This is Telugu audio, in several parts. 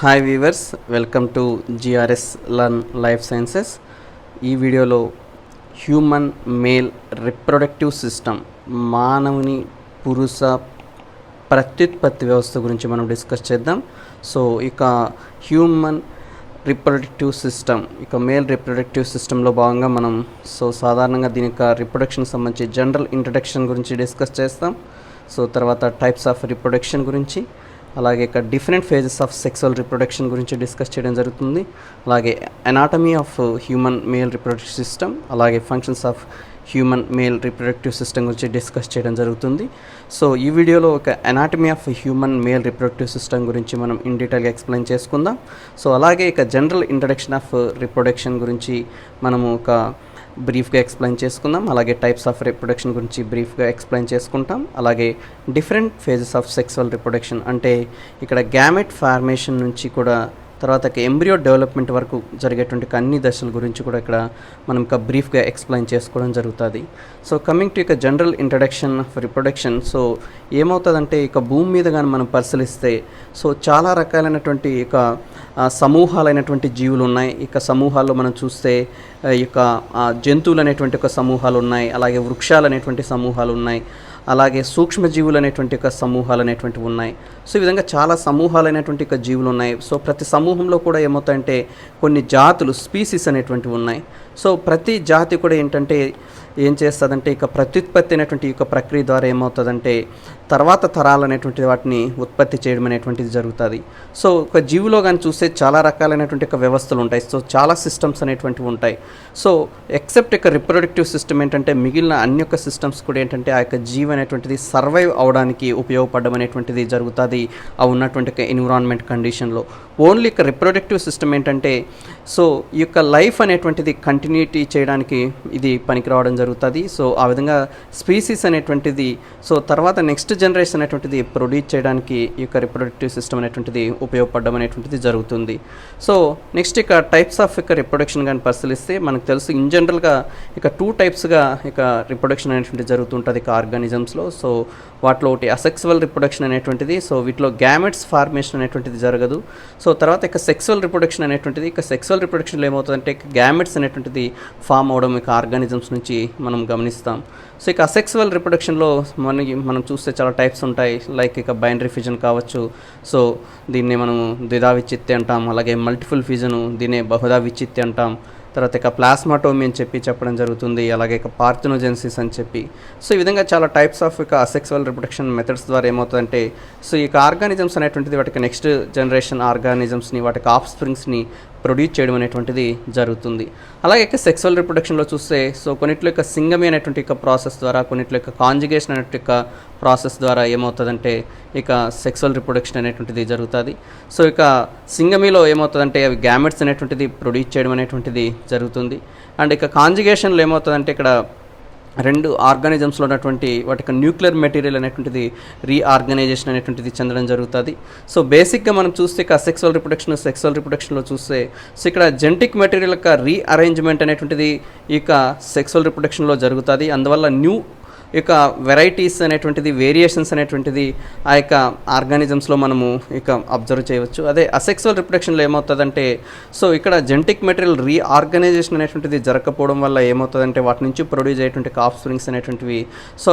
Hi weavers, welcome to GRS learn life sciences. ఈ వీడియోలో హ్యూమన్ మేల్ రిప్రొడక్టివ్ సిస్టమ్, మానవుని పురుష ప్రత్యుత్పత్తి వ్యవస్థ గురించి మనం డిస్కస్ చేద్దాం. సో ఇక హ్యూమన్ రిప్రొడక్టివ్ సిస్టమ్, ఇక మేల్ రిప్రొడక్టివ్ సిస్టంలో భాగంగా మనం సాధారణంగా దీని యొక్క రిప్రొడక్షన్ సంబంధించి జనరల్ ఇంట్రడక్షన్ గురించి డిస్కస్ చేస్తాం. తర్వాత టైప్స్ ఆఫ్ రిప్రొడక్షన్ గురించి, అలాగే ఇక్కడ different phases of sexual reproduction గురించి డిస్కస్ చేయడం జరుగుతుంది. అలాగే anatomy of human male reproductive system, అలాగే functions of human male reproductive system గురించి డిస్కస్ చేయడం జరుగుతుంది. ఈ వీడియోలో ఒక anatomy of human male reproductive system గురించి మనం ఇన్ డీటెయిల్గా ఎక్స్ప్లెయిన్ చేసుకుందాం. అలాగే ఇక జనరల్ ఇంట్రడక్షన్ ఆఫ్ రిప్రొడక్షన్ గురించి మనము ఒక బ్రీఫ్గా ఎక్స్ప్లెయిన్ చేసుకుందాం. అలాగే టైప్స్ ఆఫ్ రిప్రొడక్షన్ గురించి బ్రీఫ్గా ఎక్స్ప్లెయిన్ చేసుకుంటాం. అలాగే different phases of sexual reproduction, అంటే ఇక్కడ గ్యామెట్ ఫార్మేషన్ నుంచి కూడా తర్వాత ఎంబ్రియో డెవలప్మెంట్ వరకు జరిగేటువంటి అన్ని దశల గురించి కూడా ఇక్కడ మనం ఇక బ్రీఫ్గా ఎక్స్ప్లెయిన్ చేసుకోవడం జరుగుతుంది. కమింగ్ టు ఇక జనరల్ ఇంట్రడక్షన్ ఆఫ్ రిప్రొడక్షన్, ఏమవుతుందంటే ఇక భూమి మీద కానీ మనం పరిశీలిస్తే చాలా రకాలైనటువంటి ఇక సమూహాలైనటువంటి జీవులు ఉన్నాయి. ఇక సమూహాల్లో మనం చూస్తే ఇక జంతువులు అనేటువంటి ఒక సమూహాలు ఉన్నాయి, అలాగే వృక్షాలు అనేటువంటి సమూహాలు ఉన్నాయి, అలాగే సూక్ష్మజీవులు అనేటువంటి ఒక సమూహాలు అనేటువంటివి ఉన్నాయి. ఈ విధంగా చాలా సమూహాలైనటువంటి ఒక జీవులు ఉన్నాయి. ప్రతి సమూహంలో కూడా ఏమవుతాయంటే కొన్ని జాతులు, స్పీసీస్ అనేటువంటివి ఉన్నాయి. ప్రతి జాతి కూడా ఏంటంటే ఏం చేస్తుందంటే ఇక ప్రత్యుత్పత్తి అనేటువంటి ఒక ప్రక్రియ ద్వారా ఏమవుతుందంటే తర్వాత తరాలు అనేటువంటి వాటిని ఉత్పత్తి చేయడం అనేటువంటిది జరుగుతుంది. ఒక జీవిలో కానీ చూస్తే చాలా రకాలైనటువంటి ఒక వ్యవస్థలు ఉంటాయి. చాలా సిస్టమ్స్ అనేటువంటివి ఉంటాయి. ఎక్సెప్ట్ ఇక రిప్రొడక్టివ్ సిస్టమ్ ఏంటంటే మిగిలిన అన్ని యొక్క సిస్టమ్స్ కూడా ఏంటంటే ఆ యొక్క జీవి అనేటువంటిది సర్వైవ్ అవడానికి ఉపయోగపడడం అనేటువంటిది జరుగుతుంది ఆ ఉన్నటువంటి ఒక ఎన్విరాన్మెంట్ కండిషన్లో. ఓన్లీ ఇక రిప్రొడక్టివ్ సిస్టమ్ ఏంటంటే ఈ యొక్క లైఫ్ అనేటువంటిది కంటిన్యూటీ చేయడానికి ఇది పనికి రావడం జరుగుతుంది. ఆ విధంగా స్పీసీస్ అనేటువంటిది తర్వాత నెక్స్ట్ జనరేషన్ అనేటువంటిది ప్రొడ్యూస్ చేయడానికి ఈ యొక్క రిప్రొడక్టివ్ సిస్టమ్ అనేటువంటిది ఉపయోగపడడం అనేటువంటిది జరుగుతుంది. నెక్స్ట్ ఇక టైప్స్ ఆఫ్ ఇక రిప్రొడక్షన్ కానీ పరిశీలిస్తే మనకు తెలుసు ఇన్ జనరల్గా ఇక 2 టైప్స్గా ఇక రిప్రొడక్షన్ అనేటువంటిది జరుగుతుంటుంది ఇక ఆర్గానిజమ్స్లో. వాటిలో ఒకటి అసెక్సువల్ రిప్రొడక్షన్ అనేటువంటిది, వీటిలో గ్యామెట్స్ ఫార్మేషన్ అనేటువంటిది జరగదు. తర్వాత ఇక సెక్సువల్ రిప్రొడక్షన్ అనేటువంటిది, ఇక సెక్సువల్ రిప్రొడక్షన్లో ఏమవుతుందంటే గ్యామెట్స్ అనేటువంటిది ఫామ్ అవడం ఇక ఆర్గానిజమ్స్ నుంచి మనం గమనిస్తాం. ఇక అసెక్సువల్ రిప్రొడక్షన్లో మనం చూస్తే చాలా టైప్స్ ఉంటాయి. లైక్ ఇక బైనరీ ఫిజన్ కావచ్చు, దీన్ని మనము ద్విధా విచ్చిత్తి అంటాం. అలాగే మల్టిపుల్ ఫిజను, దీన్నే బహుధా విచ్చిత్తి అంటాం. తర్వాత ఇక ప్లాస్మాటోమీ అని చెప్పడం జరుగుతుంది. అలాగే ఇక పార్థెనోజెన్సిస్ అని చెప్పి. ఈ విధంగా చాలా టైప్స్ ఆఫ్ ఇక అసెక్సువల్ రిప్రొడక్షన్ మెథడ్స్ ద్వారా ఏమవుతుందంటే ఇక ఆర్గానిజమ్స్ అనేటువంటిది వాటికి నెక్స్ట్ జనరేషన్ ఆర్గానిజమ్స్ని, వాటికి ఆఫ్ స్ప్రింగ్స్ని ప్రొడ్యూస్ చేయడం అనేటువంటిది జరుగుతుంది. అలాగే ఇక సెక్సువల్ రిప్రొడక్షన్లో చూస్తే కొన్నిట్లో ఇక సింగమి అనేటువంటి ఇక ప్రాసెస్ ద్వారా, కొన్నిట్లో ఇక కాంజుగేషన్ అనేటువంటి ఇక ప్రాసెస్ ద్వారా ఏమవుతుందంటే ఇక సెక్సువల్ రిప్రొడక్షన్ అనేటువంటిది జరుగుతుంది. ఇక సింగమిలో ఏమవుతుందంటే అవి గ్యామెట్స్ అనేటువంటిది ప్రొడ్యూస్ చేయడం అనేటువంటిది జరుగుతుంది. అండ్ ఇక కాంజుగేషన్లో ఏమవుతుందంటే ఇక్కడ 2 ఆర్గానిజమ్స్లో ఉన్నటువంటి వాటికి న్యూక్లియర్ మెటీరియల్ అనేటువంటిది రీఆర్గనైజేషన్ అనేటువంటిది చెందడం జరుగుతుంది. బేసిక్గా మనం చూస్తే ఇక సెక్సువల్ రిప్రొడక్షన్లో చూస్తే ఇక్కడ జెనెటిక్ మెటీరియల్ యొక్క రీఅరేంజ్మెంట్ అనేటువంటిది ఇక సెక్సువల్ రిప్రొడక్షన్లో జరుగుతుంది. అందువల్ల న్యూ ఇక వెరైటీస్ అనేటువంటిది, వేరియేషన్స్ అనేటువంటిది ఆ యొక్క ఆర్గానిజమ్స్లో మనము ఇక అబ్జర్వ్ చేయవచ్చు. అదే అసెక్సువల్ రిప్రొడక్షన్లో ఏమవుతుందంటే ఇక్కడ జెనెటిక్ మెటీరియల్ రీఆర్గనైజేషన్ అనేటువంటిది జరగకపోవడం వల్ల ఏమవుతుందంటే వాటి నుంచి ప్రొడ్యూస్ అయ్యేటువంటి ఆఫ్ స్ప్రింగ్స్ అనేటువంటివి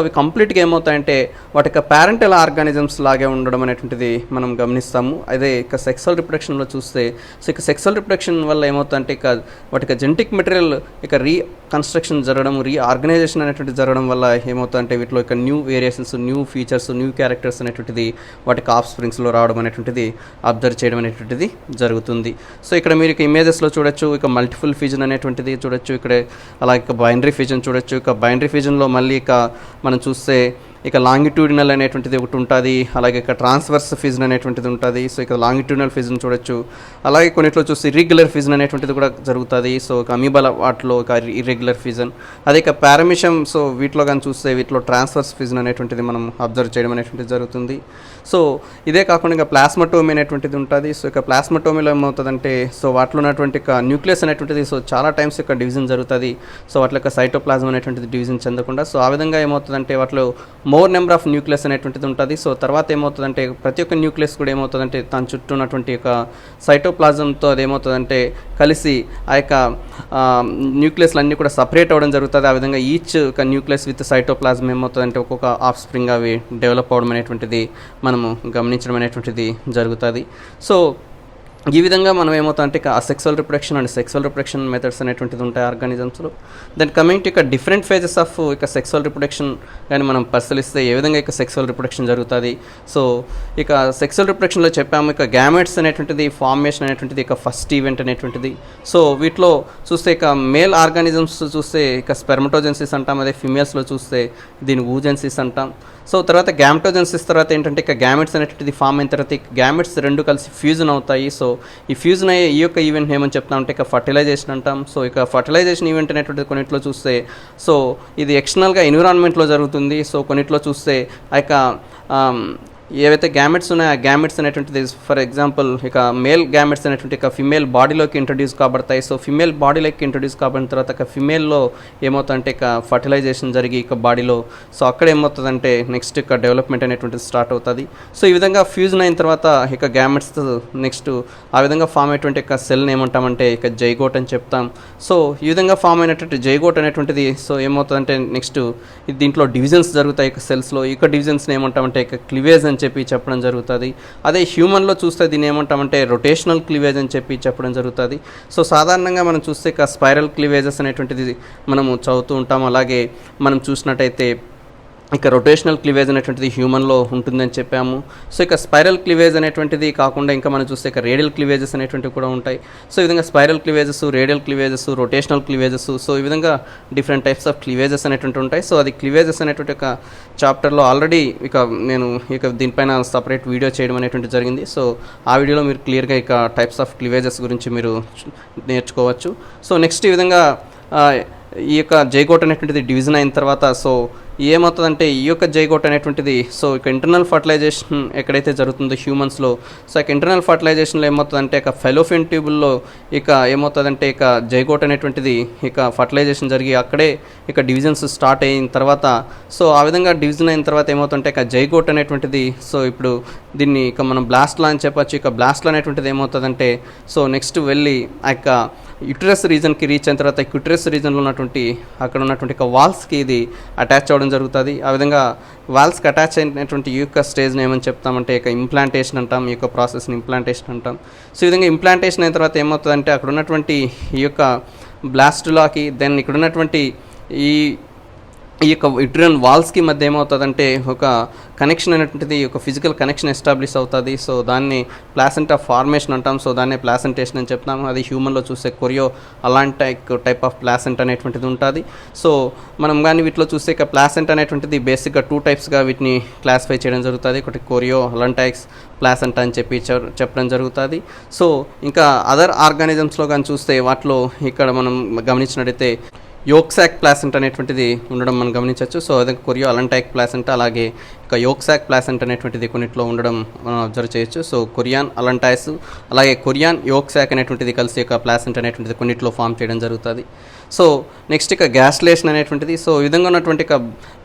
అవి కంప్లీట్గా ఏమవుతాయంటే వాటి యొక్క ప్యారెంటల్ ఆర్గానిజమ్స్ లాగే ఉండడం అనేటువంటిది మనం గమనిస్తాము. అదే ఇక సెక్సువల్ రిప్రొడక్షన్లో చూస్తే ఇక సెక్సువల్ రిప్రొడక్షన్ వల్ల ఏమవుతుందంటే ఇక వాటి జెనెటిక్ మెటీరియల్ ఇక రీకన్స్ట్రక్షన్ జరగడం, రీఆర్గనైజేషన్ అనేటువంటిది జరగడం వల్ల ఏమవుతుందంటే వీటిలో ఇక new variations, new features, new characters అనేటువంటిది వాటికి ఆఫ్ స్ప్రింగ్స్లో రావడం అనేటువంటిది అబ్జర్వ్ చేయడం అనేటువంటిది జరుగుతుంది. ఇక్కడ మీరు ఇక ఇమేజెస్లో చూడొచ్చు, ఇక మల్టిపుల్ ఫిజన్ అనేటువంటిది చూడొచ్చు. ఇక్కడ అలాగే ఇక బైనరీ ఫిజన్ చూడొచ్చు. ఇక బైనరీ ఫిజన్లో మళ్ళీ ఇక మనం చూస్తే ఇక లాంగిట్యూడినల్ అనేటువంటిది ఒకటి ఉంటుంది. అలాగే ఇక ట్రాన్స్వర్స్ ఫిజన్ అనేటువంటిది ఉంటుంది. ఇక లాంగిట్యూడినల్ ఫిజన్ చూడొచ్చు. అలాగే కొన్నిట్లో చూసి ఇర్రెగ్యులర్ ఫిజన్ అనేటువంటిది కూడా జరుగుతుంది. ఇక అమీబాల వాటిలో ఒక ఇర్రెగ్యులర్ ఫిజన్. అదే ఇక పారామిషం, వీటిలో కానీ చూస్తే వీటిలో ట్రాన్స్వర్స్ ఫిజన్ అనేటువంటిది మనం అబ్జర్వ్ చేయడం అనేటువంటిది జరుగుతుంది. సో ఇదే కాకుండా ఇంకా ప్లాస్మటోమీ అనేటువంటిది ఉంటుంది. సో ఇక ప్లాస్మటోమీలో ఏమవుతుందంటే సో వాటిలో ఉన్నటువంటి ఇక న్యూక్లియస్ అనేటువంటిది సో చాలా టైమ్స్ ఇక డివిజన్ జరుగుతుంది. సో వాటిలో యొక్క సైటోప్లాజం అనేటువంటిది డివిజన్ చెందకుండా సో ఆ విధంగా ఏమవుతుందంటే వాటిలో మోర్ నెంబర్ ఆఫ్ న్యూక్లియస్ అనేటువంటిది ఉంటుంది. సో తర్వాత ఏమవుతుందంటే ప్రతి ఒక్క న్యూక్లియస్ కూడా ఏమవుతుందంటే తన చుట్టూ ఉన్నటువంటి యొక్క సైటోప్లాజంతో అదేమవుతుందంటే కలిసి ఆ యొక్క న్యూక్లియస్లు అన్నీ కూడా సపరేట్ అవ్వడం జరుగుతుంది. ఆ విధంగా ఈచ్ ఒక న్యూక్లియస్ విత్ సైటోప్లాజం ఏమవుతుందంటే ఒక్కొక్క ఆఫ్ స్ప్రింగ్ అవి డెవలప్ అవ్వడం అనేటువంటిది మనము గమనించడం అనేటువంటిది జరుగుతుంది. సో ఈ విధంగా మనం ఏమవుతామంటే ఇక sexual reproduction and sexual reproduction methods అనేటువంటిది ఉంటాయి ఆర్గానిజమ్స్లో. దెన్ కమింగ్ టు ఇక డిఫరెంట్ ఫేజెస్ ఆఫ్ ఇక సెక్సువల్ రిప్రొడక్షన్ కానీ మనం పరిశీలిస్తే ఏ విధంగా ఇక సెక్సువల్ రిప్రొడక్షన్ జరుగుతుంది. సో ఇక సెక్సువల్ రిప్రొడక్షన్లో చెప్పాము ఇక గ్యామెట్స్ అనేటువంటిది ఫార్మేషన్ అనేటువంటిది ఇక ఫస్ట్ ఈవెంట్ అనేటువంటిది. సో వీటిలో చూస్తే ఇక మేల్ ఆర్గానిజమ్స్ చూస్తే ఇక స్పెర్మటోజెన్సిస్ అంటాం, అదే ఫిమేల్స్లో చూస్తే దీన్ని ఊజెన్సిస్ అంటాం. సో తర్వాత గ్యామెటోజెన్సిస్ తర్వాత ఏంటంటే ఇక గ్యామెట్స్ అనేటువంటిది ఫామ్ అయిన తర్వాత గ్యామెట్స్ రెండు కలిసి ఫ్యూజన్ అవుతాయి. సో ఈ ఫ్యూజన్ అయ్యే ఈ యొక్క ఈవెంట్ ఏమని చెప్తామంటే ఇక ఫర్టిలైజేషన్ అంటాం. సో ఇక ఫర్టిలైజేషన్ ఈవెంట్ అనేటువంటిది కొన్నిట్లో చూస్తే సో ఇది ఎక్స్టర్నల్గా ఎన్విరాన్మెంట్లో జరుగుతుంది. సో కొన్నిట్లో చూస్తే ఆ యొక్క ఏవైతే గ్యామెట్స్ ఉన్నాయో ఆ గ్యామెట్స్ అనేటువంటిది ఫర్ ఎగ్జాంపుల్ ఇక మేల్ గ్యామెట్స్ అనేటువంటి ఇక ఫిమేల్ బాడీలోకి ఇంట్రడ్యూస్ కాబడతాయి. సో ఫిమేల్ బాడీలోకి ఇంట్రడ్యూస్ కాబడిన తర్వాత ఇక ఫిమేల్లో ఏమవుతుందంటే ఇక ఫర్టిలైజేషన్ జరిగి ఇక బాడీలో సో అక్కడ ఏమవుతుందంటే నెక్స్ట్ ఇక డెవలప్మెంట్ అనేటువంటిది స్టార్ట్ అవుతుంది. సో ఈ విధంగా ఫ్యూజన్ అయిన తర్వాత ఇక గ్యామెట్స్ నెక్స్ట్ ఆ విధంగా ఫామ్ అయినటువంటి ఇక సెల్ని ఏమంటామంటే ఇక జైగోట్ అని చెప్తాం. సో ఈ విధంగా ఫామ్ అయినటువంటి జైగోట్ అనేటువంటిది సో ఏమవుతుందంటే నెక్స్ట్ దీంట్లో డివిజన్స్ జరుగుతాయి ఇక సెల్స్లో. ఇక డివిజన్స్ని ఏమంటామంటే ఇక క్లివేజ్ అని చెప్పి చెప్పడం జరుగుతుంది. అదే హ్యూమన్లో చూస్తే దీన్ని ఏమంటామంటే రొటేషనల్ క్లీవేజ్ అని చెప్పి చెప్పడం జరుగుతుంది. సో సాధారణంగా మనం చూస్తే ఇక స్పైరల్ క్లీవేజెస్ అనేటువంటిది మనము చదువుతూ ఉంటాం. అలాగే మనం చూసినట్టయితే ఇక రొటేషనల్ క్లీవేజ్ అనేటువంటిది హ్యూమన్లో ఉంటుందని చెప్పాము. సో ఇక స్పైరల్ క్లీవేజ్ అనేటువంటిది కాకుండా ఇంకా మనం చూస్తే ఇక రేడియల్ క్లీవేజెస్ అనేటువంటివి కూడా ఉంటాయి. సో ఈ విధంగా spiral cleavages, radial cleavages, rotational cleavages, so ఈ విధంగా డిఫరెంట్ టైప్స్ ఆఫ్ క్లీవేజెస్ అనేటువంటి ఉంటాయి. సో అది క్లీవేజెస్ అనేటువంటి ఒక చాప్టర్లో ఆల్రెడీ ఇక నేను ఇక దీనిపైన సపరేట్ వీడియో చేయడం అనేటువంటి జరిగింది. సో ఆ వీడియోలో మీరు క్లియర్గా ఇక టైప్స్ ఆఫ్ క్లీవేజెస్ గురించి మీరు నేర్చుకోవచ్చు. సో నెక్స్ట్ ఈ విధంగా ఈ యొక్క జైగోట్ అనేటువంటిది డివిజన్ అయిన తర్వాత సో ఏమవుతుందంటే ఈ యొక్క జైగోట్ అనేటువంటిది సో ఇక ఇంటర్నల్ ఫర్టిలైజేషన్ ఎక్కడైతే జరుగుతుందో హ్యూమన్స్లో సో ఇక ఇంటర్నల్ ఫర్టిలైజేషన్లో ఏమవుతుందంటే ఇక ఫెలోఫియన్ ట్యూబుల్లో ఇక ఏమవుతుందంటే ఇక జైగోట్ అనేటువంటిది ఇక ఫర్టిలైజేషన్ జరిగి అక్కడే ఇక డివిజన్స్ స్టార్ట్ అయిన తర్వాత సో ఆ విధంగా డివిజన్ అయిన తర్వాత ఏమవుతుంటే ఇక జైగోట్ అనేటువంటిది సో ఇప్పుడు దీన్ని ఇక మనం బ్లాస్ట్లా అని చెప్పచ్చు. ఇక బ్లాస్ట్లా అనేటువంటిది ఏమవుతుందంటే సో నెక్స్ట్ వెళ్ళి ఆ యొక్క యుటరస్ రీజన్కి రీచ్ అయిన తర్వాత యుటరస్ రీజన్లో ఉన్నటువంటి అక్కడ ఉన్నటువంటి ఒక వాల్స్కి ఇది అటాచ్ అవ్వడం జరుగుతుంది. ఆ విధంగా వాల్స్కి అటాచ్ అయినటువంటి ఈ యొక్క స్టేజ్ని ఏమని చెప్తామంటే ఇక ఇంప్లాంటేషన్ అంటాం. ఈ యొక్క ప్రాసెస్ని ఇంప్లాంటేషన్ అంటాం. సో ఈ విధంగా ఇంప్లాంటేషన్ అయిన తర్వాత ఏమవుతుందంటే అక్కడ ఉన్నటువంటి ఈ యొక్క బ్లాస్టులాకి దెన్ ఇక్కడ ఉన్నటువంటి ఈ యొక్క యుటరన్ వాల్స్కి మధ్య ఏమవుతుందంటే ఒక కనెక్షన్ అనేటువంటిది ఒక ఫిజికల్ కనెక్షన్ ఎస్టాబ్లిష్ అవుతుంది. సో దాన్ని ప్లాసెంటా ఫార్మేషన్ అంటాం. సో దాన్నే ప్లాసెంటేషన్ అని చెప్తాము. అది హ్యూమన్లో చూస్తే కొరియో అలాంటి టైప్ ఆఫ్ ప్లాసెంట్ అనేటువంటిది ఉంటుంది. సో మనం కానీ వీటిలో చూస్తే ఇక ప్లాసెంట్ అనేటువంటిది బేసిక్గా 2 టైప్స్గా వీటిని క్లాసిఫై చేయడం జరుగుతుంది. ఒకటి కొరియో అలంటైక్స్ ప్లాసెంటా అని చెప్పి చెప్పడం జరుగుతుంది. సో ఇంకా అదర్ ఆర్గానిజమ్స్లో కానీ చూస్తే వాటిలో ఇక్కడ మనం గమనించినట్టయితే యోక్సాక్ ప్లాసెంట్ అనేటువంటిది ఉండడం మనం గమనించవచ్చు. సో అదే కొరియో అలంటైక్ ప్లాసెంట్ అలాగే ఇక యోక్సాక్ ప్లాసెంట్ అనేటువంటిది కొన్నిట్లో ఉండడం మనం అబ్జర్వ్ చేయొచ్చు. సో కొరియాన్ అలంటైస్ అలాగే కొరియాన్ యోక్సాక్ అనేటువంటిది కలిసి ఒక ప్లాసెంట్ అనేటువంటిది కొన్నిట్లో ఫామ్ చేయడం జరుగుతుంది. సో నెక్స్ట్ ఇక గ్యాస్లేషన్ అనేటువంటిది సో ఈ విధంగా ఉన్నటువంటి ఇక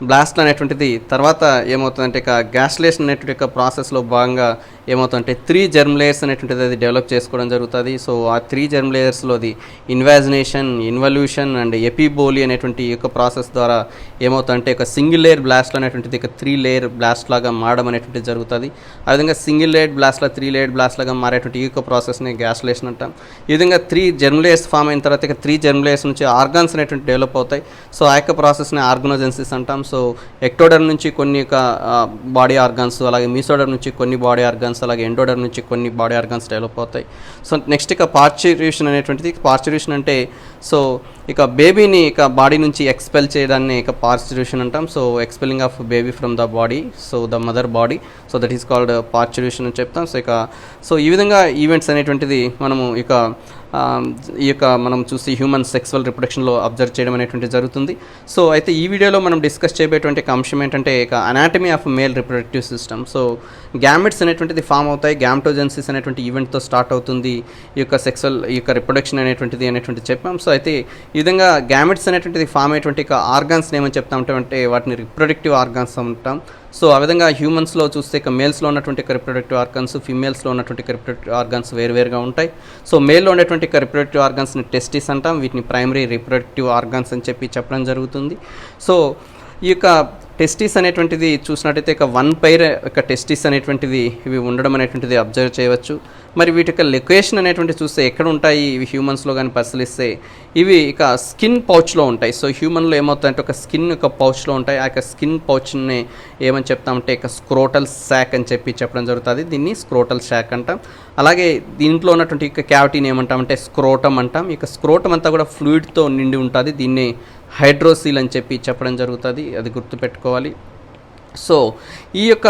బ్లాస్ట్ అనేటువంటిది తర్వాత ఏమవుతుందంటే ఇక గ్యాస్లేషన్ అనేటువంటి ఇక ప్రాసెస్లో భాగంగా ఏమవుతుందంటే 3 జెర్మ్ లేయర్స్ అనేటువంటిది అది డెవలప్ చేసుకోవడం జరుగుతుంది. సో ఆ 3 జెర్మ్ లేయర్స్లోది ఇన్వాజినేషన్, ఇన్వల్యూషన్ అండ్ ఎపిబోలి అనేటువంటి ఈ యొక్క ప్రాసెస్ ద్వారా ఏమవుతుందంటే ఒక సింగిల్ లేయర్ బ్లాస్ట్ అనేటువంటిది ఇక 3 లేయర్ బ్లాస్ట్ లాగా మారడం అనేటువంటిది జరుగుతుంది. ఆ విధంగా సింగిల్ లేయర్ బ్లాస్ట్లా 3 లేయర్ బ్లాస్ట్ లాగా మారేటువంటి ఈ యొక్క ప్రాసెస్ని గ్యాస్లేషన్ అంటాం. ఈ విధంగా 3 జెర్మ్ లేయర్స్ ఫామ్ అయిన తర్వాత ఇక 3 జెర్మ్ లేయర్స్ నుంచి ఆర్గాన్స్ అనేటువంటి డెవలప్ అవుతాయి. సో ఆ యొక్క ప్రాసెస్ని ఆర్గనోజెన్సిస్ అంటాం. సో ఎక్టోడర్మ్ నుంచి కొన్ని బాడీ ఆర్గాన్స్, అలాగే మీసోడర్మ్ నుంచి కొన్ని బాడీ ఆర్గాన్స్, అలాగే ఎండోడర్మ్ నుంచి కొన్ని బాడీ ఆర్గాన్స్ డెవలప్ అవుతాయి. సో నెక్స్ట్ ఇక పార్చ్యూరేషన్ అనేటువంటిది. పార్చ్యూరేషన్ అంటే సో ఇక బేబీని ఇక బాడీ నుంచి ఎక్స్పెల్ చేయడాన్ని ఇక పార్చ్యూరేషన్ అంటాం. So expelling of baby from the body, so the mother body, so that is called parturition అని చెప్తాం. సో ఈ విధంగా ఈవెంట్స్ అనేటువంటిది మనము ఇక ఈ యొక్క మనం చూసి హ్యూమన్ సెక్సువల్ రిప్రొడక్షన్లో అబ్జర్వ్ చేయడం అనేటువంటి జరుగుతుంది. సో అయితే ఈ వీడియోలో మనం డిస్కస్ చేయబోయేటువంటి అంశం ఏంటంటే ఇక anatomy of male reproductive system. So gametes అనేటువంటిది ఫామ్ అవుతాయి, గ్యామెటోజెన్సిస్ అనేటువంటి ఈవెంట్తో స్టార్ట్ అవుతుంది ఈ యొక్క సెక్సువల్ ఈ యొక్క రిప్రొడక్షన్ అనేటువంటిది చెప్పాం. సో అయితే ఈ విధంగా గ్యామెట్స్ అనేటువంటిది ఫామ్ అయ్యేటువంటి ఆర్గాన్స్ ఏమని చెప్తామంటే వాటిని రిప్రొడక్టివ్ ఆర్గాన్స్ అంటాం. సో ఆ విధంగా హ్యూమన్స్లో చూస్తే ఇక మేల్స్లో ఉన్నటువంటి రిప్రొడక్టివ్ ఆర్గాన్స్, ఫీమేల్స్లో ఉన్నటువంటి రిప్రొడక్టివ్ ఆర్గాన్స్ వేరువేరుగా ఉంటాయి. సో మేల్లో ఉన్నటువంటి రిప్రొడక్టివ్ ఆర్గాన్స్ని టెస్టిస్ అంటాం, వీటిని ప్రైమరీ రిప్రొడక్టివ్ ఆర్గాన్స్ అని చెప్పడం జరుగుతుంది. సో ఈ యొక్క టెస్టిస్ అనేటువంటిది చూసినట్టయితే ఇక 1 పైర్ యొక్క టెస్టిస్ అనేటువంటిది ఇవి ఉండడం అనేటువంటిది అబ్జర్వ్ చేయవచ్చు. మరి వీటి యొక్క లొకేషన్ అనేటువంటి చూస్తే ఎక్కడ ఉంటాయి ఇవి హ్యూమన్స్లో కానీ పరిశీలిస్తే ఇవి ఇక స్కిన్ పౌచ్లో ఉంటాయి. సో హ్యూమన్లో ఏమవుతాయంటే ఒక స్కిన్ యొక్క పౌచ్లో ఉంటాయి. ఆ యొక్క స్కిన్ పౌచ్ని ఏమని చెప్తామంటే ఇక స్క్రోటల్ శాక్ అని చెప్పడం జరుగుతుంది. దీన్ని స్క్రోటల్ శాక్ అంటాం. అలాగే దీంట్లో ఉన్నటువంటి ఇక క్యావిటీని ఏమంటామంటే స్క్రోటమ్ అంటాం. ఇక స్క్రోటమ్ అంతా కూడా ఫ్లూయిడ్తో నిండి ఉంటుంది. దీన్ని హైడ్రోసీల్ అని చెప్పడం జరుగుతుంది, అది గుర్తుపెట్టుకోవాలి. సో ఈ యొక్క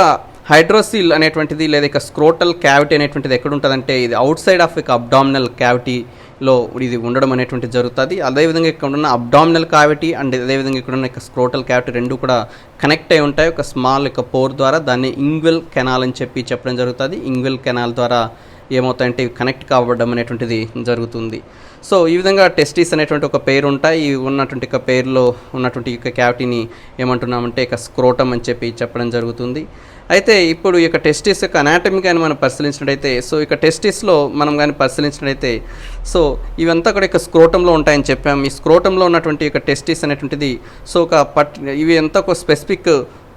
హైడ్రోసీల్ అనేటువంటిది లేదా ఇక స్క్రోటల్ క్యావిటీ అనేటువంటిది ఎక్కడ ఉంటుందంటే ఇది అవుట్ సైడ్ ఆఫ్ ఇక అబ్డామినల్ క్యావిటీలో ఇది ఉండడం అనేటువంటిది జరుగుతుంది. అదేవిధంగా ఇక్కడ ఉన్న అబ్డామినల్ క్యావిటీ అండ్ అదేవిధంగా ఇక్కడ ఉన్న ఇక స్క్రోటల్ క్యావిటీ రెండు కూడా కనెక్ట్ అయి ఉంటాయి ఒక స్మాల్ ఇక పోర్ ద్వారా. దాన్ని ఇంగ్వెల్ కెనాల్ అని చెప్పడం జరుగుతుంది. ఇంగ్వెల్ కెనాల్ ద్వారా ఏమవుతాయంటే ఇవి కనెక్ట్ కావడం అనేటువంటిది జరుగుతుంది. సో ఈ విధంగా టెస్టిస్ అనేటువంటి ఒక పేరు ఉంటాయి. ఈ ఉన్నటువంటి ఇక పేరులో ఉన్నటువంటి ఇక క్యావిటీని ఏమంటున్నామంటే ఇక స్క్రోటమ్ అని చెప్పడం జరుగుతుంది. అయితే ఇప్పుడు ఇక టెస్టిస్ యొక్క అనాటమీ కానీ మనం పరిశీలించినట్టయితే సో ఇక టెస్టిస్లో మనం కానీ పరిశీలించినట్టయితే సో ఇవంతా కూడా ఇక స్క్రోటంలో ఉంటాయని చెప్పాము. ఈ స్క్రోటంలో ఉన్నటువంటి ఇక టెస్టిస్ అనేటువంటిది సో ఒక ఇవి అంతా ఒక స్పెసిఫిక్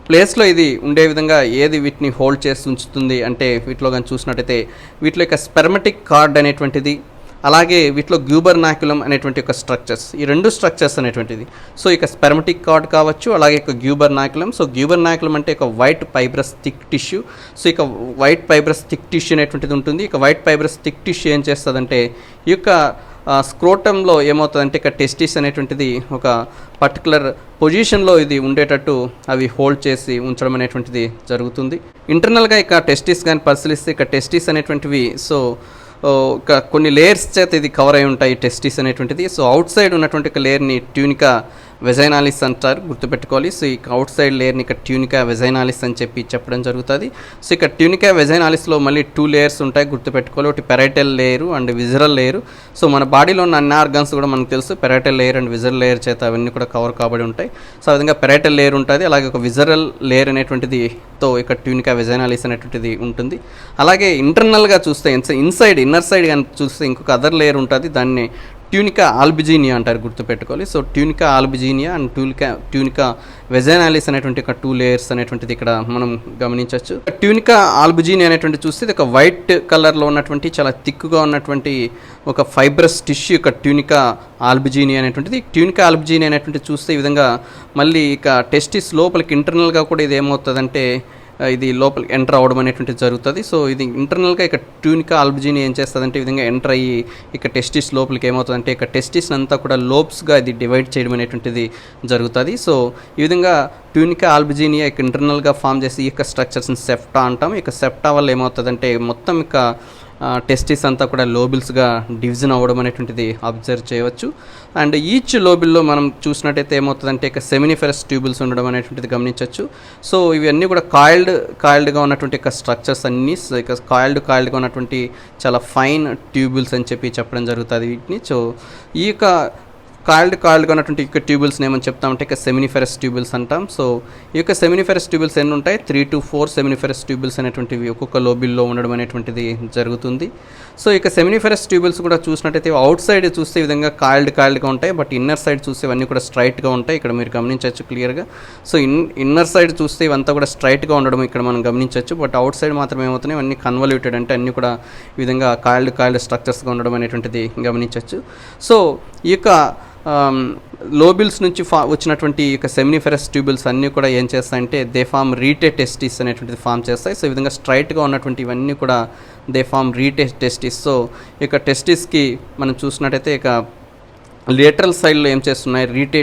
ప్లేస్లో ఇది ఉండే విధంగా ఏది వీటిని హోల్డ్ చేసి ఉంచుతుంది అంటే వీటిలో కానీ చూసినట్టయితే వీటిలో ఇక స్పెర్మటిక్ కార్డ్ అనేటువంటిది, అలాగే వీటిలో గ్యూబర్నాక్యులం అనేటువంటి ఒక స్ట్రక్చర్స్, ఈ రెండు స్ట్రక్చర్స్ అనేటువంటిది. సో ఇక స్పెర్మటిక్ కార్డ్ కావచ్చు, అలాగే ఇక గ్యూబర్నాక్యులం. సో గ్యూబర్నాక్యులం అంటే ఇక white fibrous thick tissue. So ఇక వైట్ ఫైబ్రస్ థిక్ టిష్యూ అనేటువంటిది ఉంటుంది. ఇక వైట్ ఫైబ్రస్ థిక్ టిష్యూ ఏం చేస్తుందంటే ఈ యొక్క స్క్రోటంలో ఏమవుతుందంటే ఇక టెస్టిస్ అనేటువంటిది ఒక పర్టికులర్ పొజిషన్లో ఇది ఉండేటట్టు అవి హోల్డ్ చేసి ఉంచడం అనేటువంటిది జరుగుతుంది. ఇంటర్నల్గా ఇక టెస్టిస్ కానీ పరిశీలిస్తే ఇక టెస్టిస్ అనేటువంటివి సో కొన్ని లేయర్స్ చేత ఇది కవర్ అయి ఉంటాయి టెస్టిస్ అనేటువంటిది. సో అవుట్ సైడ్ ఉన్నటువంటి ఒక లేయర్ని ట్యూనికా వెజైనాలిస్ అంటారు, గుర్తుపెట్టుకోవాలి. సో ఇక అవుట్ సైడ్ లేయర్ని ఇక ట్యూనికా వెజైనాలిస్ అని చెప్పడం జరుగుతుంది. సో ఇక ట్యూనికా వెజైనాలిస్లో మళ్ళీ 2 లేయర్స్ ఉంటాయి, గుర్తుపెట్టుకోవాలి. ఒకటి parietal layer and visceral layer. So మన బాడీలో ఉన్న అన్ని ఆర్గన్స్ కూడా మనకు తెలుసు parietal layer and visceral layer చేత అవన్నీ కూడా కవర్ కాబడి ఉంటాయి. సో ఆ విధంగా పెరైటల్ లేయర్ ఉంటుంది, అలాగే ఒక విజరల్ లేయర్ అనేటువంటిది తో ఇక ట్యూనికా వెజైనాలిస్ అనేటువంటిది ఉంటుంది. అలాగే ఇంటర్నల్గా చూస్తే ఇన్నర్ సైడ్ కానీ చూస్తే ఇంకొక అదర్ లేయర్ ఉంటుంది, దాన్ని ట్యూనికా ఆల్బిజీనియా అంటారు, గుర్తుపెట్టుకోవాలి. సో ట్యూనికా ఆల్బిజీనియా అండ్ ట్యూనికా వెజైనాలిస్ అనేటువంటి ఒక 2 లేయర్స్ అనేటువంటిది ఇక్కడ మనం గమనించవచ్చు. ట్యూనికా ఆల్బిజీనియా అనేటువంటి చూస్తే ఇది ఒక వైట్ కలర్లో ఉన్నటువంటి చాలా థిక్గా ఉన్నటువంటి ఒక ఫైబ్రస్ టిష్యూ ఇక ట్యూనికా ఆల్బిజీనియా అనేటువంటిది. ట్యూనికా ఆల్బిజీనియా అనేటువంటి చూస్తే ఈ విధంగా మళ్ళీ ఇక టెస్టిస్ లోపలికి ఇంటర్నల్గా కూడా ఇది ఏమవుతుందంటే ఇది లోపలికి ఎంటర్ అవ్వడం అనేటువంటిది జరుగుతుంది. సో ఇది ఇంటర్నల్గా ఇక ట్యూనికా ఆల్బిజీనియా ఏం చేస్తుందంటే ఈ విధంగా ఎంటర్ అయ్యి ఇక టెస్టిస్ లోపలికి ఏమవుతుందంటే ఇక టెస్టిస్ అంతా కూడా లోబ్స్గా ఇది డివైడ్ చేయడం అనేటువంటిది జరుగుతుంది. సో ఈ విధంగా ట్యూనికా ఆల్బిజీనియా ఇక ఇంటర్నల్గా ఫామ్ చేసి ఈ యొక్క స్ట్రక్చర్స్ని సెప్టా అంటాం. ఇక సెప్టా వల్ల ఏమవుతుందంటే మొత్తం ఇక టెస్టిస్ అంతా కూడా లోబిల్స్గా డివిజన్ అవ్వడం అనేటువంటిది అబ్జర్వ్ చేయవచ్చు. అండ్ ఈచ్ లోబిల్లో మనం చూసినట్టయితే ఏమవుతుందంటే ఇక సెమినిఫెరస్ ట్యూబుల్స్ ఉండడం అనేటువంటిది గమనించవచ్చు. సో ఇవన్నీ కూడా కాయిల్డ్గా ఉన్నటువంటి ఇక స్ట్రక్చర్స్ అన్నీ ఇక కాయిల్డ్గా ఉన్నటువంటి చాలా ఫైన్ ట్యూబుల్స్ అని చెప్పడం జరుగుతుంది వీటిని. సో ఈ యొక్క కాయిల్డ్గా ఉన్నటువంటి ఇక ట్యూబుల్స్ని ఏమని చెప్తామంటే ఇక సెమినిఫెరస్ ట్యూబుల్స్ అంటాం. సో ఈ యొక్క సెమినిఫెరస్ ట్యూబుల్స్ ఎన్ని ఉంటాయి, 3 to 4 సెమినిఫెరస్ ట్యూబుల్స్ అనేటువంటివి ఒక్కొక్క లోబిల్లో ఉండడం అనేటువంటిది జరుగుతుంది. సో ఇక సెమినిఫెరస్ ట్యూబుల్స్ కూడా చూసినట్టయితే అవుట్ సైడ్ చూస్తే ఈ విధంగా కాయిల్డ్గా ఉంటాయి, బట్ ఇన్నర్ సైడ్ చూస్తే ఇవన్నీ కూడా స్ట్రైట్గా ఉంటాయి, ఇక్కడ మీరు గమనించవచ్చు క్లియర్గా. సో ఇన్నర్ సైడ్ చూస్తే ఇవంతా కూడా స్ట్రైట్గా ఉండడం ఇక్కడ మనం గమనించవచ్చు, బట్ అవుట్ సైడ్ మాత్రం ఏమవుతున్నాయి ఇవన్నీ కన్వల్యూటెడ్ అంటే అన్నీ కూడా ఈ విధంగా కాయిల్డ్ స్ట్రక్చర్స్గా ఉండడం అనేటువంటిది గమనించవచ్చు. సో ఈ యొక్క లోబిల్స్ నుంచి వచ్చినటువంటి ఇక సెమినిఫెరస్ ట్యూబుల్స్ అన్నీ కూడా ఏం చేస్తాయంటే దే ఫామ్ రీటే టెస్టిస్ అనేటువంటిది ఫామ్ చేస్తాయి. సో ఈ విధంగా స్ట్రైట్గా ఉన్నటువంటి ఇవన్నీ కూడా they form rete testis. So ఇక టెస్టిస్కి మనం చూసినట్టయితే ఇక లేటరల్ సైడ్లో ఏం చేస్తున్నాయి రీటే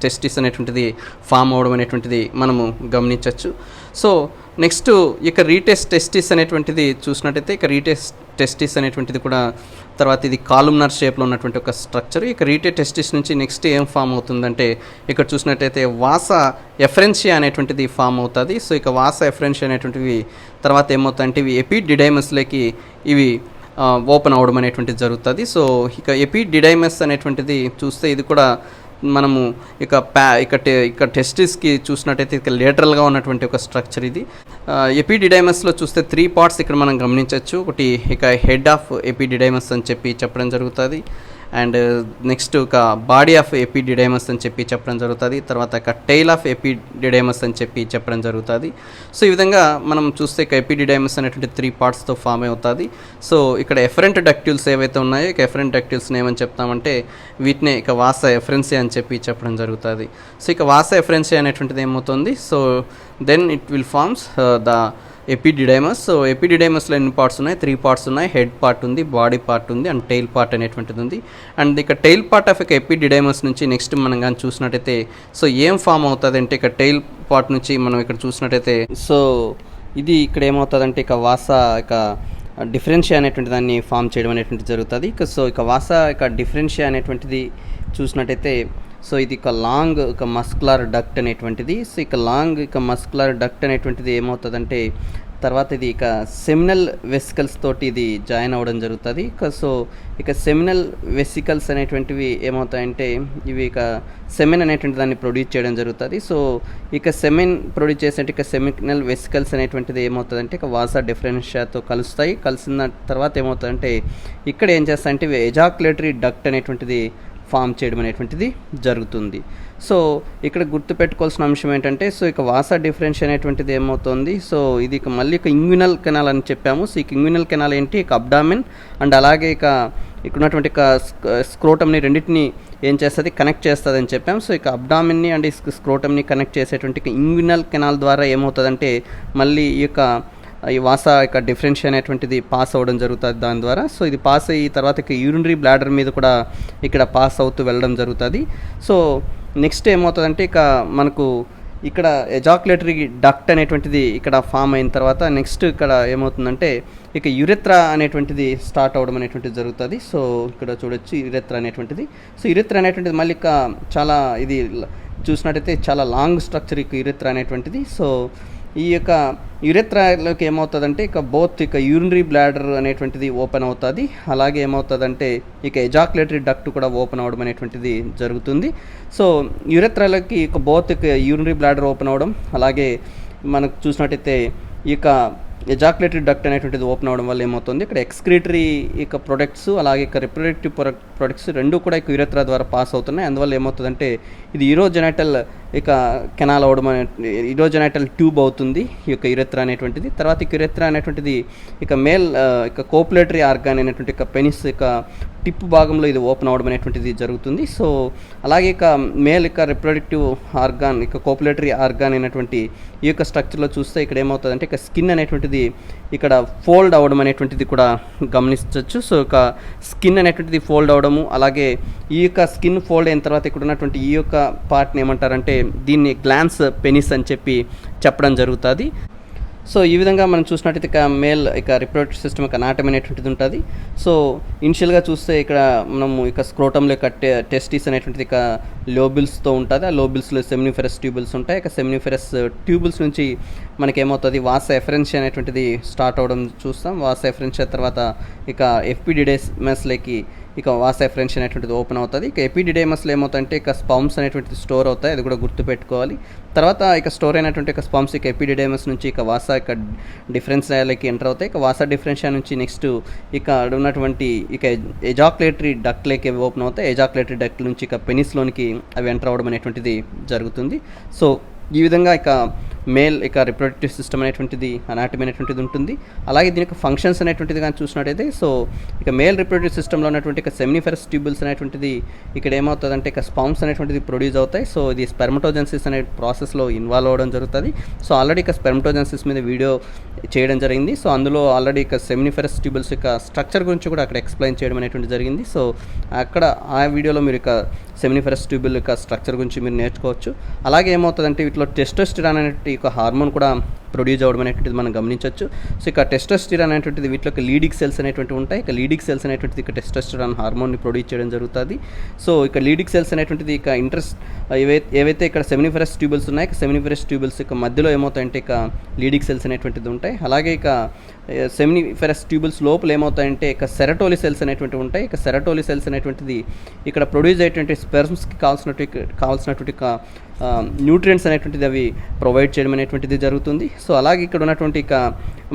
టెస్టిస్ అనేటువంటిది ఫామ్ అవ్వడం అనేటువంటిది మనము గమనించవచ్చు. సో నెక్స్ట్ ఇక రీటెస్ట్ టెస్టిస్ అనేటువంటిది చూసినట్టయితే ఇక రీటెస్ట్ టెస్టిస్ అనేటువంటిది కూడా, తర్వాత ఇది కాలుమ్నర్ షేప్లో ఉన్నటువంటి ఒక స్ట్రక్చర్. ఇక రీటే టెస్టిస్ నుంచి నెక్స్ట్ ఏం ఫామ్ అవుతుందంటే ఇక్కడ చూసినట్టయితే వాసా ఎఫరెన్షియా అనేటువంటిది ఫామ్ అవుతుంది. సో ఇక వాసా ఎఫరెన్షియా అనేటువంటివి తర్వాత ఏమవుతాయంటే ఇవి ఎపిడిడైమస్లోకి ఇవి ఓపెన్ అవ్వడం అనేటువంటిది జరుగుతుంది. సో ఇక ఎపిడిడైమస్ అనేటువంటిది చూస్తే ఇది కూడా మనము ఇక టెస్టిస్కి చూసినట్టయితే ఇక లేటరల్గా ఉన్నటువంటి ఒక స్ట్రక్చర్ ఇది. ఎపిడిడైమస్లో చూస్తే 3 పార్ట్స్ ఇక్కడ మనం గమనించవచ్చు. ఒకటి ఇక హెడ్ ఆఫ్ ఎపిడిడైమస్ అని చెప్పడం జరుగుతుంది. అండ్ నెక్స్ట్ ఒక బాడీ ఆఫ్ ఎపిడిడైమస్ అని చెప్పడం జరుగుతుంది. తర్వాత ఇక టైల్ ఆఫ్ ఎపిడిడైమస్ అని చెప్పడం జరుగుతుంది. సో ఈ విధంగా మనం చూస్తే ఇక ఎపిడిడైమస్ అనేటువంటి 3 పార్ట్స్తో ఫామ్ అవుతుంది. సో ఇక్కడ ఎఫరెంట్ డక్ట్యూల్స్ ఏవైతే ఉన్నాయో ఇక ఎఫరెంట్ డక్ట్యూల్స్ని ఏమని చెప్తామంటే వీటినే ఇక వాసా ఎఫరెన్సియా అని చెప్పడం జరుగుతుంది. సో ఇక వాసా ఎఫరెన్సియా అనేటువంటిది ఏమవుతుంది, so then it will forms the epididymis. So ఎపిడిడైమస్లో ఎన్ని పార్ట్స్ ఉన్నాయి, 3 పార్ట్స్ ఉన్నాయి. హెడ్ పార్ట్ ఉంది, బాడీ పార్ట్ ఉంది, అండ్ టైల్ పార్ట్ అనేటువంటిది ఉంది. అండ్ ఇక టైల్ పార్ట్ ఆఫ్ ఇక ఎపిడిడైమస్ నుంచి నెక్స్ట్ మనం కానీ చూసినట్టయితే సో ఏం ఫామ్ అవుతుంది అంటే ఇక టైల్ పార్ట్ నుంచి మనం ఇక్కడ చూసినట్టయితే సో ఇది ఇక్కడ ఏమవుతుందంటే ఇక వాసా ఇక డిఫరెన్షియా అనేటువంటి దాన్ని ఫామ్ చేయడం అనేటువంటిది జరుగుతుంది. ఇక వాసా ఇక డిఫరెన్షియా అనేటువంటిది చూసినట్టయితే సో ఇది ఒక లాంగ్ ఒక మస్కులర్ డక్ట్ అనేటువంటిది. సో ఇక లాంగ్ ఇక మస్కులర్ డక్ట్ అనేటువంటిది ఏమవుతుందంటే తర్వాత ఇది ఇక సెమినల్ వెసికల్స్ తోటి ఇది జాయిన్ అవ్వడం జరుగుతుంది. ఇక సెమినల్ వెసికల్స్ అనేటువంటివి ఏమవుతాయంటే ఇవి ఇక సెమెన్ అనేటువంటి దాన్ని ప్రొడ్యూస్ చేయడం జరుగుతుంది. సో ఇక సెమెన్ ప్రొడ్యూస్ చేసేట ఇక సెమినల్ వెసికల్స్ అనేటువంటిది ఏమవుతుందంటే ఇక వాసా డిఫరెన్షియాతో కలుస్తాయి. కలిసిన తర్వాత ఏమవుతుందంటే ఇక్కడ ఏం చేస్తాయంటే ఇవి ఎజాక్యులేటరీ డక్ట్ అనేటువంటిది ఫామ్ చేయడం అనేటువంటిది జరుగుతుంది. సో ఇక్కడ గుర్తుపెట్టుకోవాల్సిన అంశం ఏంటంటే సో ఇక వాసా డిఫరెన్షియా అనేటువంటిది ఏమవుతుంది, సో ఇది ఇక మళ్ళీ ఇక ఇంగ్వినల్ కెనాల్ అని చెప్పాము. సో ఇక ఇంగ్వినల్ కెనాల్ ఏంటి, ఇక అబ్డామిన్ అండ్ అలాగే ఇక్కడ ఉన్నటువంటి ఇక స్క్రోటమ్ని రెండింటిని ఏం చేస్తుంది, కనెక్ట్ చేస్తుంది అని చెప్పాము. సో ఇక అబ్డామిన్ని అండ్ స్క్రోటమ్ని కనెక్ట్ చేసేటువంటి ఇంగ్వినల్ కెనాల్ ద్వారా ఏమవుతుందంటే మళ్ళీ ఈ వాసా ఇక డిఫరెన్షియా అనేటువంటిది పాస్ అవ్వడం జరుగుతుంది దాని ద్వారా. సో ఇది పాస్ అయ్యి తర్వాత ఇక యూరినరీ బ్లాడర్ మీద కూడా ఇక్కడ పాస్ అవుతూ వెళ్ళడం జరుగుతుంది. సో నెక్స్ట్ ఏమవుతుందంటే ఇక మనకు ఇక్కడ ఎజాక్యులేటరీ డక్ట్ అనేటువంటిది ఇక్కడ ఫామ్ అయిన తర్వాత నెక్స్ట్ ఇక్కడ ఏమవుతుందంటే ఇక యురెత్రా అనేటువంటిది స్టార్ట్ అవ్వడం అనేటువంటిది జరుగుతుంది. సో ఇక్కడ చూడొచ్చు యురెత్రా అనేటువంటిది. సో యురెత్రా అనేటువంటిది మళ్ళీ ఇక చాలా ఇది చూసినట్టయితే చాలా లాంగ్ స్ట్రక్చర్ ఇక యురెత్రా అనేటువంటిది. సో ఈ యొక్క యురెత్రాలోకి ఏమవుతుందంటే ఇక బోత్ ఇక యూరినరీ బ్లాడర్ అనేటువంటిది ఓపెన్ అవుతుంది, అలాగే ఏమవుతుందంటే ఇక ఎజాక్యులేటరీ డక్ట్ కూడా ఓపెన్ అవ్వడం అనేటువంటిది జరుగుతుంది. సో యురెత్రాలోకి ఇక బోత్ ఇక యూరినరీ బ్లాడర్ ఓపెన్ అవ్వడం, అలాగే మనకు చూసినట్టయితే ఇక ఎజాక్యులేటరీ డక్ట్ అనేటువంటిది ఓపెన్ అవ్వడం వల్ల ఏమవుతుంది ఇక్కడ ఎక్స్క్రీటరీ ఇక ప్రొడక్ట్స్ అలాగే ఇక రిప్రొడక్టివ్ ప్రొడక్ట్స్ రెండు కూడా ఇక యురెత్రా ద్వారా పాస్ అవుతున్నాయి. అందువల్ల ఏమవుతుందంటే ఇది యూరోజెనైటల్ ఇక కెనాల్ అవ్వడం యూరోజెనైటల్ ట్యూబ్ అవుతుంది ఈ యొక్క యురెత్రా అనేటువంటిది. తర్వాత ఇక యురెత్రా అనేటువంటిది ఇక మేల్ ఇక కోపులేటరీ ఆర్గాన్ అనేటువంటి ఇక పెనిస్ ఇక టిప్ భాగంలో ఇది ఓపెన్ అవ్వడం అనేటువంటిది జరుగుతుంది. సో అలాగే ఇక మేల్ ఇక రిప్రొడక్టివ్ ఆర్గాన్ ఇక కోపులేటరీ ఆర్గాన్ అనేటువంటి ఈ యొక్క స్ట్రక్చర్లో చూస్తే ఇక్కడ ఏమవుతుందంటే ఇక స్కిన్ అనేటువంటిది ఇక్కడ ఫోల్డ్ అవ్వడం అనేటువంటిది కూడా గమనించవచ్చు. సో ఇక స్కిన్ అనేటువంటిది ఫోల్డ్ అవ్వడము, అలాగే ఈ యొక్క స్కిన్ ఫోల్డ్ అయిన తర్వాత ఇక్కడ ఉన్నటువంటి ఈ యొక్క పార్ట్ని ఏమంటారంటే దీన్ని గ్లాన్స్ పెనిస్ అని చెప్పడం జరుగుతుంది. సో ఈ విధంగా మనం చూసినట్టయితే ఇక మేల్ ఇక రిప్రొడక్టివ్ సిస్టమ్ ఇక అనాటమీ అనేటువంటిది ఉంటుంది. సో ఇనిషియల్గా చూస్తే ఇక్కడ మనము ఇక స్క్రోటంలో ఇక టెస్టిస్ అనేటువంటిది ఇక లోబిల్స్తో ఉంటుంది. ఆ లోబిల్స్లో సెమినిఫెరస్ ట్యూబుల్స్ ఉంటాయి. ఇక సెమినిఫెరస్ ట్యూబుల్స్ నుంచి మనకేమవుతుంది వాసా ఎఫరెన్షియా అనేటువంటిది స్టార్ట్ అవ్వడం చూస్తాం. వాసా ఎఫరెన్షియా తర్వాత ఇక ఎపిడిడైమస్లోకి ఇక వాసా ఎఫరెన్షియా అనేటువంటిది ఓపెన్ అవుతుంది. ఇక ఎపిడిడైమస్లో ఏమవుతుందంటే ఇక స్పమ్స్ అనేటువంటిది స్టోర్ అవుతాయి, అది కూడా గుర్తుపెట్టుకోవాలి. తర్వాత ఇక స్టోర్ అయినటువంటి ఇక స్పమ్స్ ఇక ఎపిడిడైమస్ నుంచి ఇక వాసా ఇక డిఫరెన్షియాలకి ఎంటర్ అవుతాయి. ఇక వాసా డిఫరెన్షియా నుంచి నెక్స్ట్ ఇక ఉన్నటువంటి ఇక ఎజాక్యులేటరీ డక్ట్లోకి ఓపెన్ అవుతాయి. ఎజాక్యులేటరీ డక్ట్ నుంచి ఇక పెనిస్లోనికి అవి ఎంటర్ అవ్వడం అనేటువంటిది జరుగుతుంది. సో ఈ విధంగా ఇక మేల్ ఇక రిప్రొడక్టివ్ సిస్టమ్ అనేటువంటిది అనాటమీ అనేటువంటిది ఉంటుంది. అలాగే దీని యొక్క ఫంక్షన్స్ అనేటువంటిది కానీ చూసినట్టయితే సో ఇక మేల్ రిప్రొడక్టివ్ సిస్టంలో ఉన్నటువంటి ఇక సెమినిఫెరస్ ట్యూబుల్స్ అనేటువంటిది ఇక్కడ ఏమవుతుందంటే ఇక స్పమ్స్ అనేటువంటిది ప్రొడ్యూస్ అవుతాయి. సో ఇది స్పెర్మటోజెన్సిస్ అనే ప్రాసెస్లో ఇన్వాల్వ్ అవ్వడం జరుగుతుంది. సో ఆల్రెడీ ఇక స్పెర్మటోజెన్సిస్ మీద వీడియో చేయడం జరిగింది. సో అందులో ఆల్రెడీ ఇక సెమినిఫెరస్ ట్యూబుల్స్ యొక్క స్ట్రక్చర్ గురించి కూడా అక్కడ ఎక్స్ప్లెయిన్ చేయడం అనేటువంటి జరిగింది. సో అక్కడ ఆ వీడియోలో మీరు ఇక సెమినిఫెరస్ ట్యూబుల్ యొక్క స్ట్రక్చర్ గురించి మీరు నేర్చుకోవచ్చు. అలాగే ఏమవుతుందంటే వీటిలో టెస్టోస్టెరాన్ అనే ఒక హార్మోన్ కూడా ప్రొడ్యూస్ అవ్వడం అనేటువంటిది మనం గమనించవచ్చు. సో ఇక టెస్టోస్టెరాన్ అనేటువంటిది వీటిలో లీడిక్ సెల్స్ అనేటువంటివి ఉంటాయి. ఇక లీడిక్ సెల్స్ అనేటువంటిది ఇక టెస్టోస్టెరాన్ హార్మోన్ని ప్రొడ్యూస్ చేయడం జరుగుతుంది. సో ఇక లీడిక్ సెల్స్ అనేటువంటిది ఇక ఏవైతే ఇక్కడ సెమినిఫెరస్ ట్యూబుల్స్ ఉన్నాయి, ఇక సెమినిఫెరస్ ట్యూబుల్స్ ఇక మధ్యలో ఏమవుతాయంటే ఇక లీడిక్ సెల్స్ అనేటువంటిది ఉంటాయి. అలాగే ఇక సెమినిఫెరస్ ట్యూబుల్స్ లోపల ఏమవుతాయంటే ఇక సెరటోలి సెల్స్ అనేటువంటివి ఉంటాయి. ఇక సెరటోలి సెల్స్ అనేటువంటిది ఇక్కడ ప్రొడ్యూస్ అయ్యేటువంటి స్పెర్మ్స్కి కావాల్సినటువంటి న్యూట్రియంట్స్ అనేటువంటిది అవి ప్రొవైడ్ చేయడం అనేటువంటిది జరుగుతుంది. సో అలాగే ఇక్కడ ఉన్నటువంటి ఇక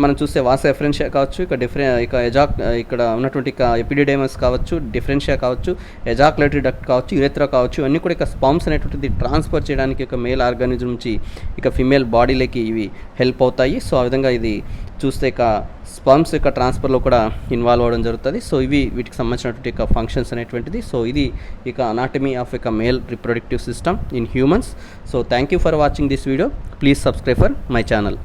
మనం చూస్తే వాసా ఎఫరెన్షియా కావచ్చు, ఇక్కడ ఉన్నటువంటి ఇక ఎపిడిడైమస్ కావచ్చు, డిఫరెన్షియా కావచ్చు, ఎజాక్యులేటరీ డక్ట్ కావచ్చు, యురెత్రా కావచ్చు, ఇవన్నీ కూడా ఇక స్పర్మ్స్ అనేటువంటిది ట్రాన్స్ఫర్ చేయడానికి ఇక మేల్ ఆర్గానిజం నుంచి ఇక ఫిమేల్ బాడీలోకి ఇవి హెల్ప్ అవుతాయి. సో ఆ విధంగా ఇది చూస్తే ఇక స్పర్మ్స్ యొక్క ట్రాన్స్ఫర్లో కూడా ఇన్వాల్వ్ అవ్వడం జరుగుతుంది. సో ఇవి వీటికి సంబంధించినటువంటి ఇక ఫంక్షన్స్ అనేటువంటిది. సో ఇది ఇక అనాటమీ ఆఫ్ ఇక male reproductive system in humans. So thank you for watching this video. Please subscribe for my channel.